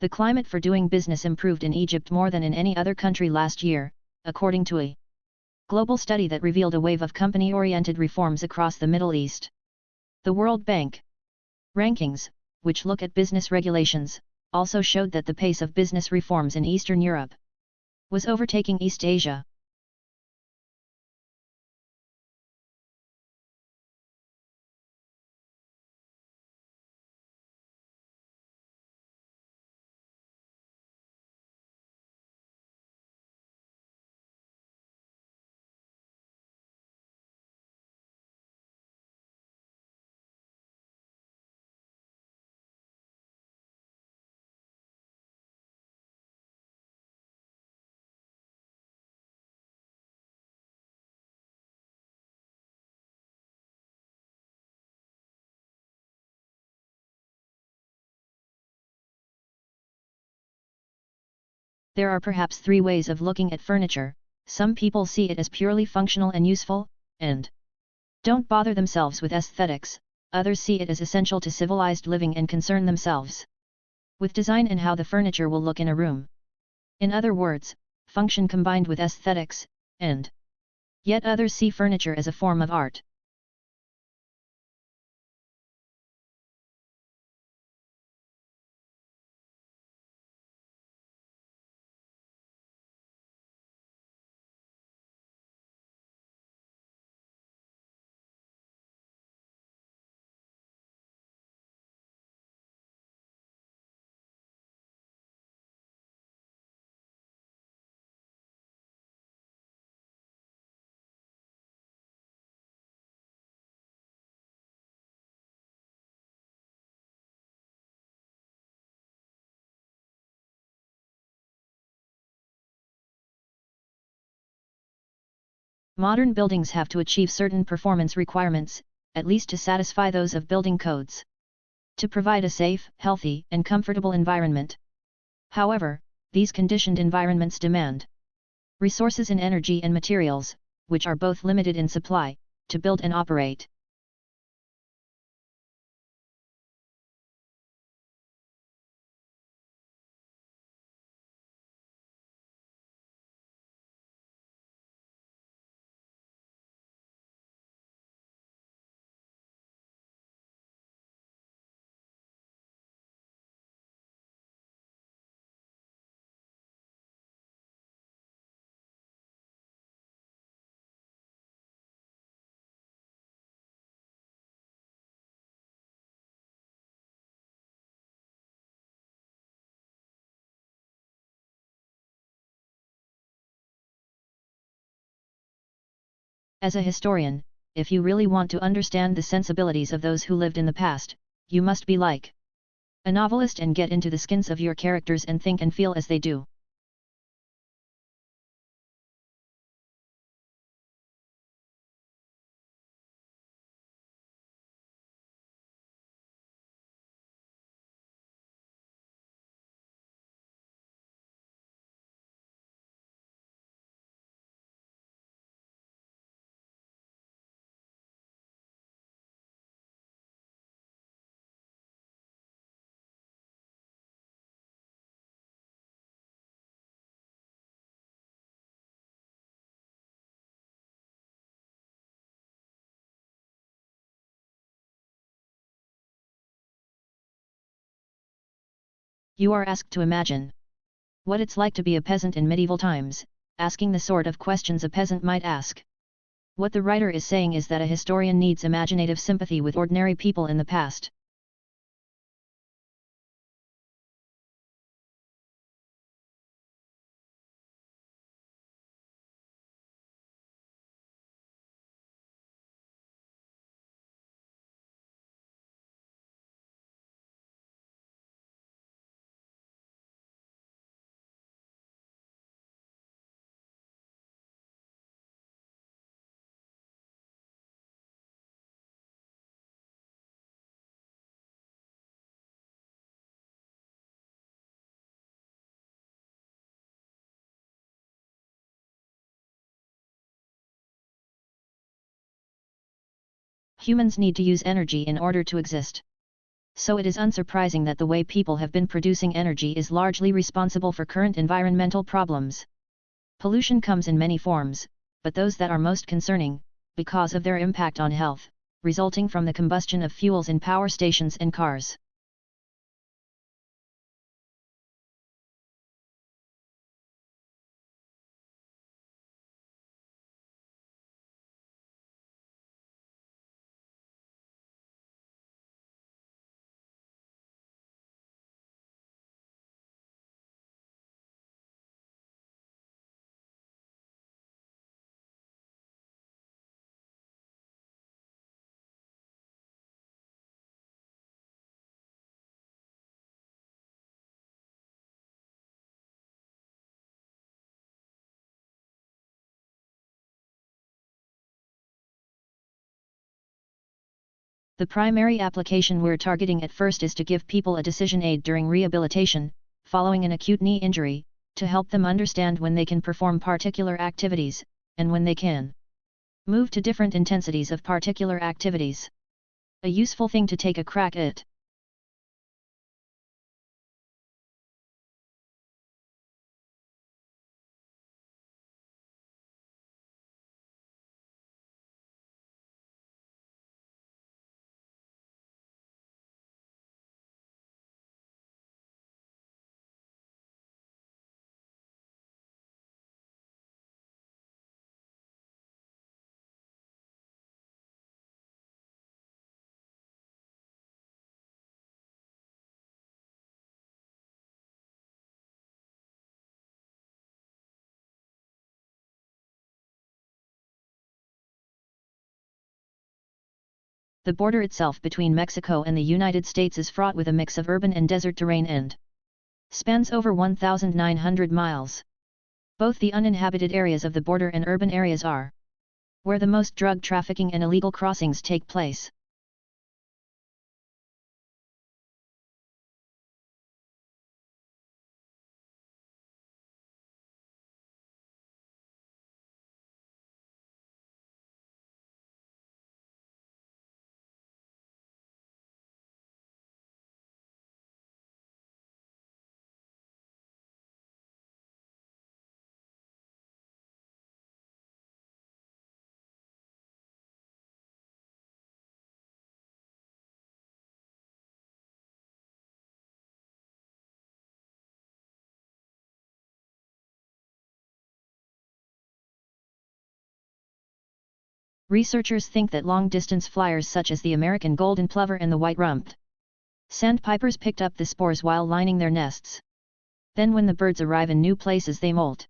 The climate for doing business improved in Egypt more than in any other country last year, according to a global study that revealed a wave of company-oriented reforms across the Middle East. The World Bank rankings, which look at business regulations, also showed that the pace of business reforms in Eastern Europe was overtaking East Asia. There are perhaps three ways of looking at furniture. Some people see it as purely functional and useful, and don't bother themselves with aesthetics. Others see it as essential to civilized living and concern themselves with design and how the furniture will look in a room. In other words, function combined with aesthetics, and yet others see furniture as a form of art. Modern buildings have to achieve certain performance requirements, at least to satisfy those of building codes, to provide a safe, healthy, and comfortable environment. However, these conditioned environments demand resources in energy and materials, which are both limited in supply, to build and operate. As a historian, if you really want to understand the sensibilities of those who lived in the past, you must be like a novelist and get into the skins of your characters and think and feel as they do. You are asked to imagine what it's like to be a peasant in medieval times, asking the sort of questions a peasant might ask. What the writer is saying is that a historian needs imaginative sympathy with ordinary people in the past. Humans need to use energy in order to exist. So it is unsurprising that the way people have been producing energy is largely responsible for current environmental problems. Pollution comes in many forms, but those that are most concerning, because of their impact on health, resulting from the combustion of fuels in power stations and cars. The primary application we're targeting at first is to give people a decision aid during rehabilitation, following an acute knee injury, to help them understand when they can perform particular activities, and when they can move to different intensities of particular activities. A useful thing to take a crack at. The border itself between Mexico and the United States is fraught with a mix of urban and desert terrain and spans over 1,900 miles. Both the uninhabited areas of the border and urban areas are where the most drug trafficking and illegal crossings take place. Researchers think that long-distance flyers such as the American golden plover and the white-rumped sandpipers picked up the spores while lining their nests. Then when the birds arrive in new places they molt,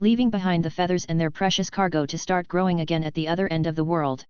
leaving behind the feathers and their precious cargo to start growing again at the other end of the world.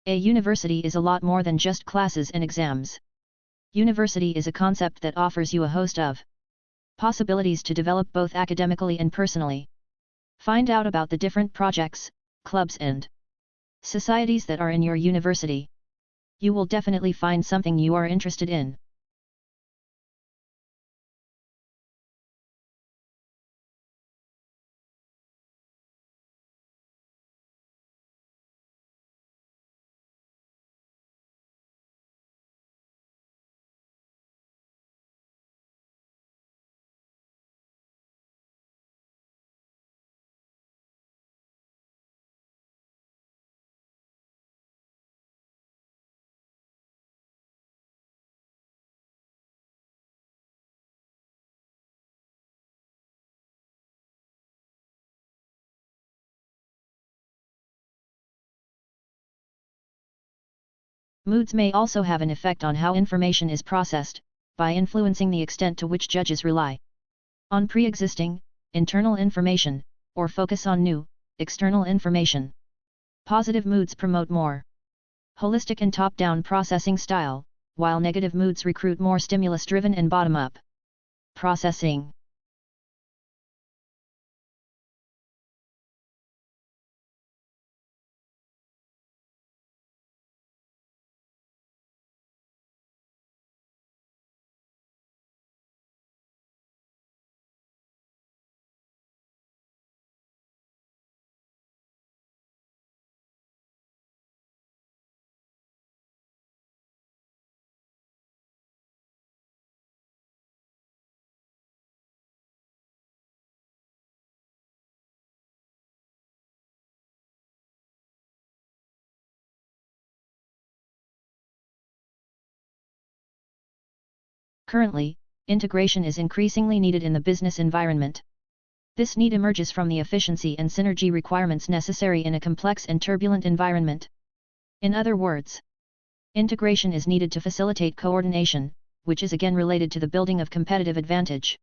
A university is a lot more than just classes and exams. University is a concept that offers you a host of possibilities to develop both academically and personally. Find out about the different projects, clubs and societies that are in your university. You will definitely find something you are interested in. Moods may also have an effect on how information is processed, by influencing the extent to which judges rely on pre-existing, internal information, or focus on new, external information. Positive moods promote more holistic and top-down processing style, while negative moods recruit more stimulus-driven and bottom-up processing. Currently, integration is increasingly needed in the business environment. This need emerges from the efficiency and synergy requirements necessary in a complex and turbulent environment. In other words, integration is needed to facilitate coordination, which is again related to the building of competitive advantage.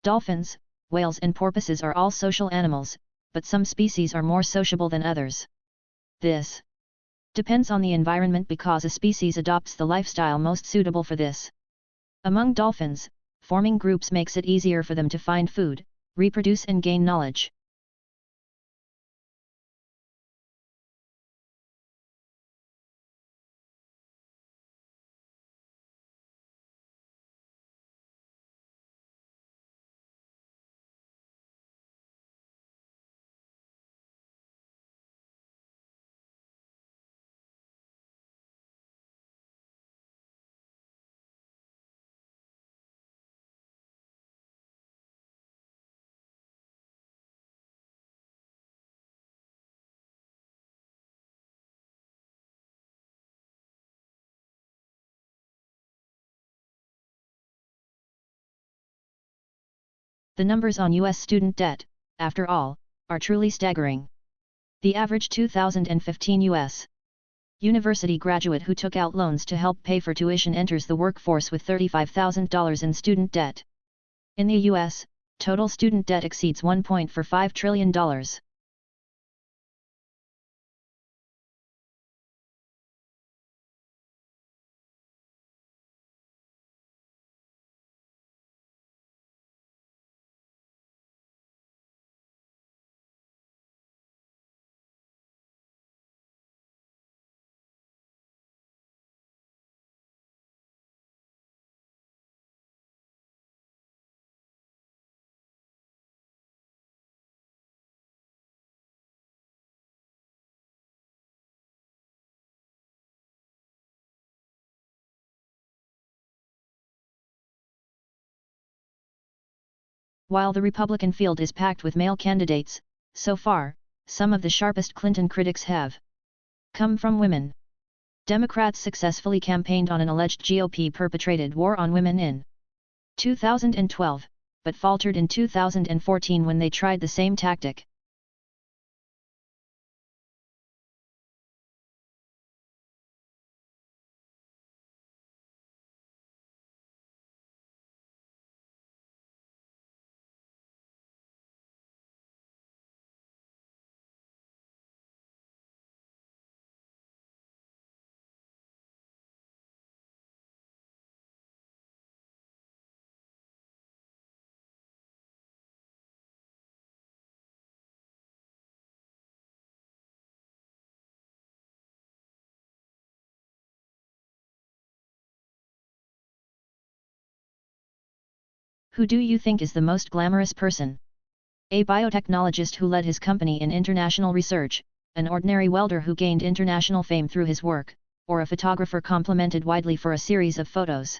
Dolphins, whales and porpoises are all social animals, but some species are more sociable than others. This depends on the environment because a species adopts the lifestyle most suitable for this. Among dolphins, forming groups makes it easier for them to find food, reproduce and gain knowledge. The numbers on U.S. student debt, after all, are truly staggering. The average 2015 U.S. university graduate who took out loans to help pay for tuition enters the workforce with $35,000 in student debt. In the U.S., total student debt exceeds $1.45 trillion. While the Republican field is packed with male candidates, so far, some of the sharpest Clinton critics have come from women. Democrats successfully campaigned on an alleged GOP-perpetrated war on women in 2012, but faltered in 2014 when they tried the same tactic. Who do you think is the most glamorous person? A biotechnologist who led his company in international research, an ordinary welder who gained international fame through his work, or a photographer complimented widely for a series of photos?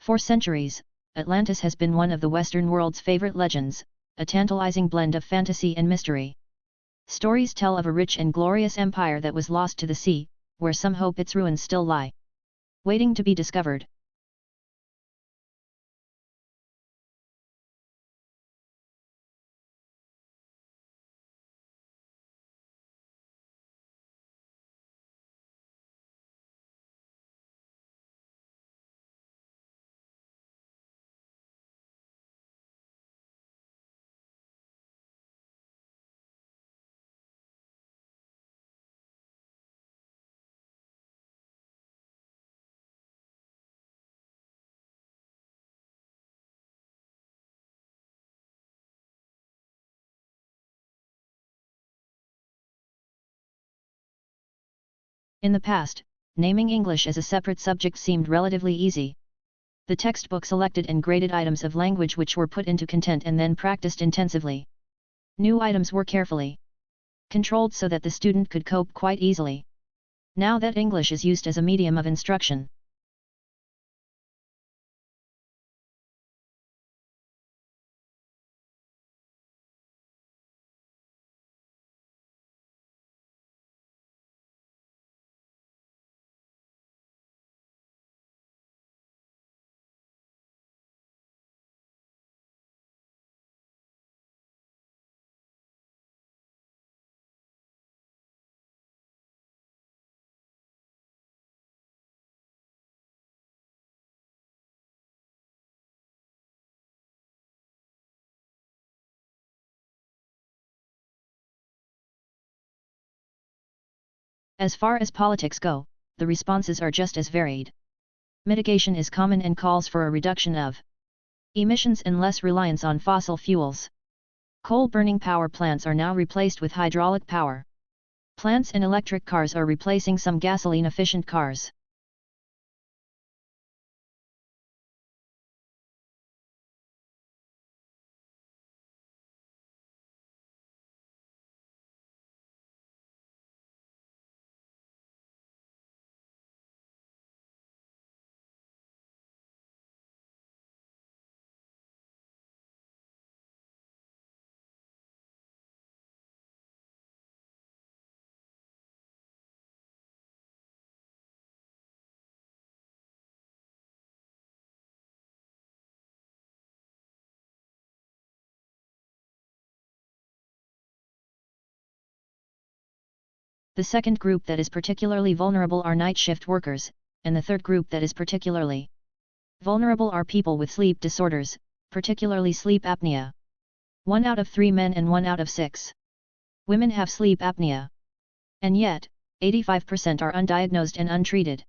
For centuries, Atlantis has been one of the Western world's favorite legends, a tantalizing blend of fantasy and mystery. Stories tell of a rich and glorious empire that was lost to the sea, where some hope its ruins still lie, waiting to be discovered. In the past, naming English as a separate subject seemed relatively easy. The textbook selected and graded items of language which were put into content and then practiced intensively. New items were carefully controlled so that the student could cope quite easily. Now that English is used as a medium of instruction, as far as politics go, the responses are just as varied. Mitigation is common and calls for a reduction of emissions and less reliance on fossil fuels. Coal-burning power plants are now replaced with hydraulic power plants, and electric cars are replacing some gasoline-efficient cars. The second group that is particularly vulnerable are night shift workers, and the third group that is particularly vulnerable are people with sleep disorders, particularly sleep apnea. 1 out of 3 men and 1 out of 6 women have sleep apnea. And yet, 85% are undiagnosed and untreated.